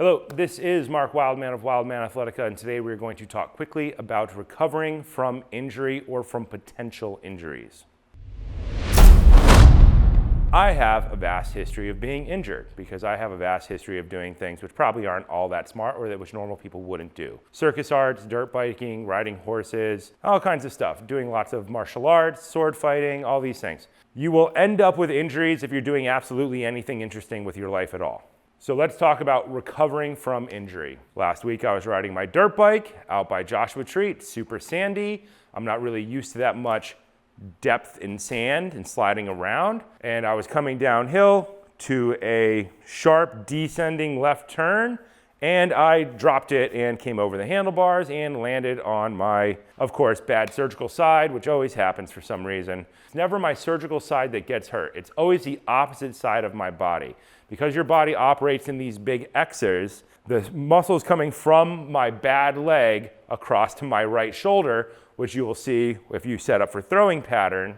Hello, this is Mark Wildman of Wildman Athletica, and today we're going to talk quickly about recovering from injury or from potential injuries. I have a vast history of being injured because I have a vast history of doing things which probably aren't all that smart or that which normal people wouldn't do. Circus arts, dirt biking, riding horses, all kinds of stuff, doing lots of martial arts, sword fighting, all these things. You will end up with injuries if you're doing absolutely anything interesting with your life at all. So let's talk about recovering from injury. Last week I was riding my dirt bike out by Joshua Tree. It's super sandy. I'm not really used to that much depth in sand and sliding around. And I was coming downhill to a sharp descending left turn, and I dropped it and came over the handlebars and landed on my, of course, bad surgical side, which always happens for some reason. It's never my surgical side that gets hurt. It's always the opposite side of my body. Because your body operates in these big X's, the muscles coming from my bad leg across to my right shoulder, which you will see if you set up for throwing pattern,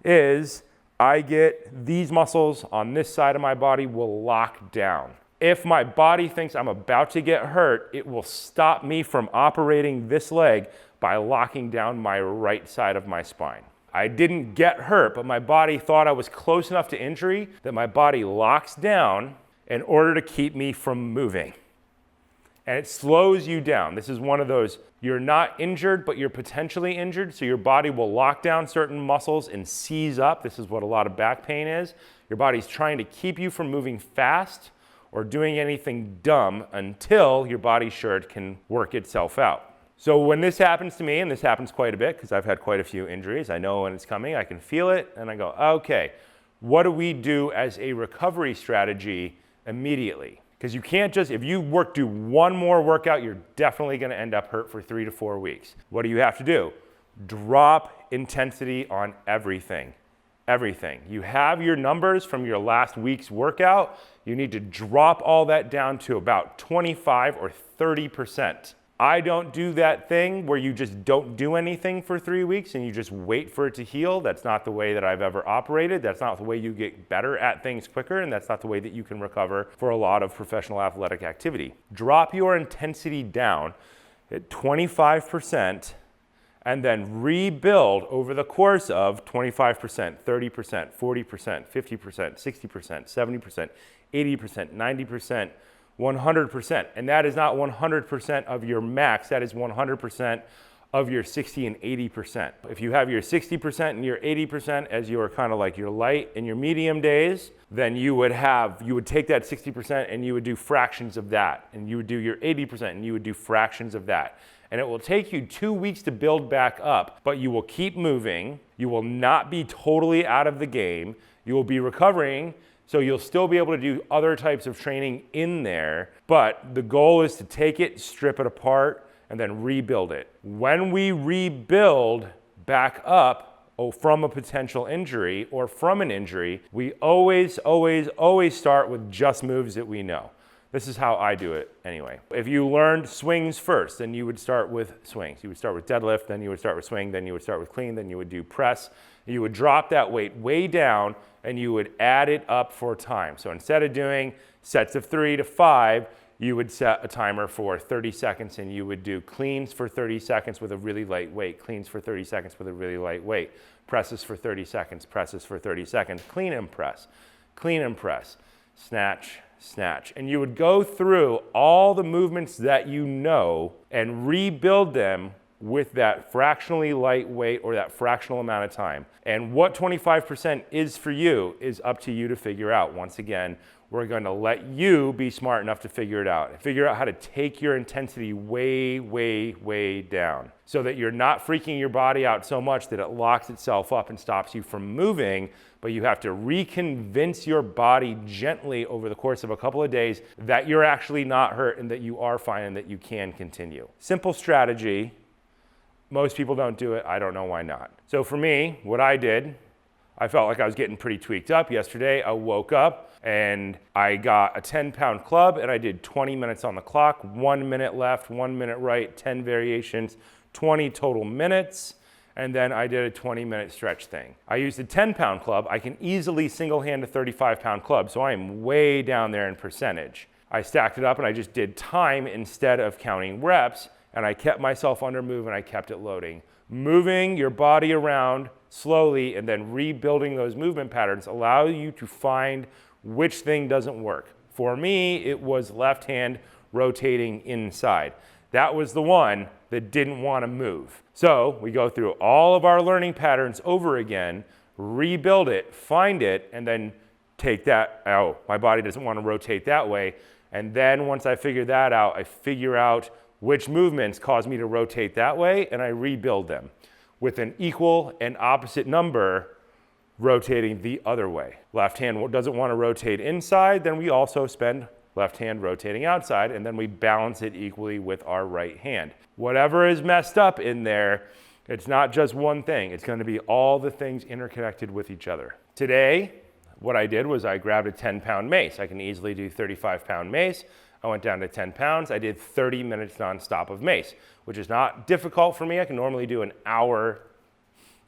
is I get these muscles on this side of my body will lock down. If my body thinks I'm about to get hurt, it will stop me from operating this leg by locking down my right side of my spine. I didn't get hurt, but my body thought I was close enough to injury that my body locks down in order to keep me from moving. And it slows you down. This is one of those, you're not injured, but you're potentially injured, so your body will lock down certain muscles and seize up. This is what a lot of back pain is. Your body's trying to keep you from moving fast or doing anything dumb until your body's sure it can work itself out. So when this happens to me, and this happens quite a bit because I've had quite a few injuries, I know when it's coming, I can feel it, and I go, okay, what do we do as a recovery strategy immediately? Because you can't just, if you do one more workout, you're definitely gonna end up hurt for 3 to 4 weeks. What do you have to do? Drop intensity on everything. Everything. You have your numbers from your last week's workout. You need to drop all that down to about 25 or 30%. I don't do that thing where you just don't do anything for 3 weeks and you just wait for it to heal. That's not the way that I've ever operated. That's not the way you get better at things quicker, and that's not the way that you can recover for a lot of professional athletic activity. Drop your intensity down at 25% and then rebuild over the course of 25%, 30%, 40%, 50%, 60%, 70%, 80%, 90%, 100%, and that is not 100% of your max, that is 100% of your 60 and 80%. If you have your 60% and your 80% as your kind of like your light and your medium days, then you would take that 60% and you would do fractions of that, and you would do your 80% and you would do fractions of that. And it will take you 2 weeks to build back up, but you will keep moving. You will not be totally out of the game. You will be recovering. So you'll still be able to do other types of training in there, but the goal is to take it, strip it apart, and then rebuild it. When we rebuild back up from a potential injury or from an injury, we always start with just moves that we know. This is how I do it anyway. If you learned swings first, then you would start with swings. You would start with deadlift, then you would start with swing, then you would start with clean, then you would do press. You would drop that weight way down and you would add it up for time. So instead of doing sets of 3 to 5, you would set a timer for 30 seconds and you would do cleans for 30 seconds with a really light weight, cleans for 30 seconds with a really light weight, presses for 30 seconds, presses for 30 seconds, clean and press, snatch, snatch. And you would go through all the movements that you know and rebuild them with that fractionally light weight or that fractional amount of time. And what 25% is for you is up to you to figure out. Once again, we're going to let you be smart enough to figure it out. Figure out how to take your intensity way down so that you're not freaking your body out so much that it locks itself up and stops you from moving, but you have to reconvince your body gently over the course of a couple of days that you're actually not hurt and that you are fine and that you can continue. Simple strategy. Most people don't do it. I don't know why not. So for me, what I did, I felt like I was getting pretty tweaked up. Yesterday, I woke up and I got a 10-pound club and I did 20 minutes on the clock, 1 minute left, 1 minute right, 10 variations, 20 total minutes. And then I did a 20-minute stretch thing. I used a 10-pound club. I can easily single hand a 35-pound club, so I am way down there in percentage. I stacked it up and I just did time instead of counting reps, and I kept myself under move and I kept it loading. Moving your body around slowly and then rebuilding those movement patterns allow you to find which thing doesn't work. For me, it was left hand rotating inside. That was the one that didn't want to move. So we go through all of our learning patterns over again, rebuild it, find it, and then take that out. My body doesn't want to rotate that way. And then once I figure that out, I figure out which movements cause me to rotate that way, and I rebuild them with an equal and opposite number rotating the other way. Left hand doesn't want to rotate inside, then we also spend left hand rotating outside, and then we balance it equally with our right hand. Whatever is messed up in there, it's not just one thing. It's going to be all the things interconnected with each other. Today, what I did was I grabbed a 10-pound mace. I can easily do 35-pound mace. I went down to 10 pounds. I did 30 minutes nonstop of mace, which is not difficult for me. I can normally do an hour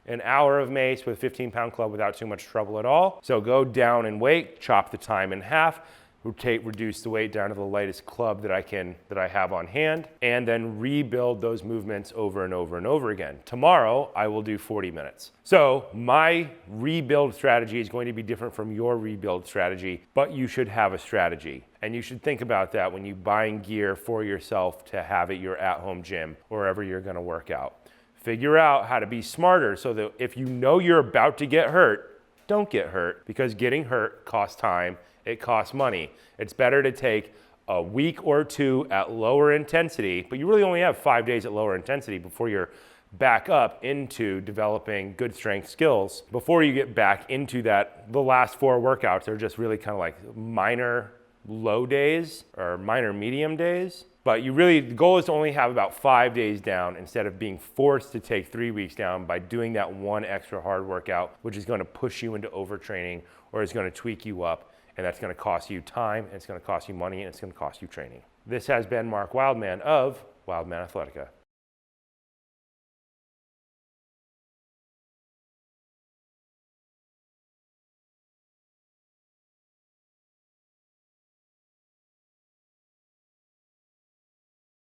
of mace with a 15-pound club without too much trouble at all. So go down in weight, chop the time in half, reduce the weight down to the lightest club that I have on hand, and then rebuild those movements over and over and over again. Tomorrow, I will do 40 minutes. So my rebuild strategy is going to be different from your rebuild strategy, but you should have a strategy. And you should think about that when you're buying gear for yourself to have at your at-home gym or wherever you're gonna work out. Figure out how to be smarter so that if you know you're about to get hurt, don't get hurt, because getting hurt costs time. It costs money. It's better to take a week or two at lower intensity, but you really only have 5 days at lower intensity before you're back up into developing good strength skills. Before you get back into that, the last 4 workouts are just really kind of like minor low days or minor medium days. But the goal is to only have about 5 days down instead of being forced to take 3 weeks down by doing that one extra hard workout, which is going to push you into overtraining or is going to tweak you up. And that's going to cost you time, and it's going to cost you money, and it's going to cost you training. This has been Mark Wildman of Wildman Athletica.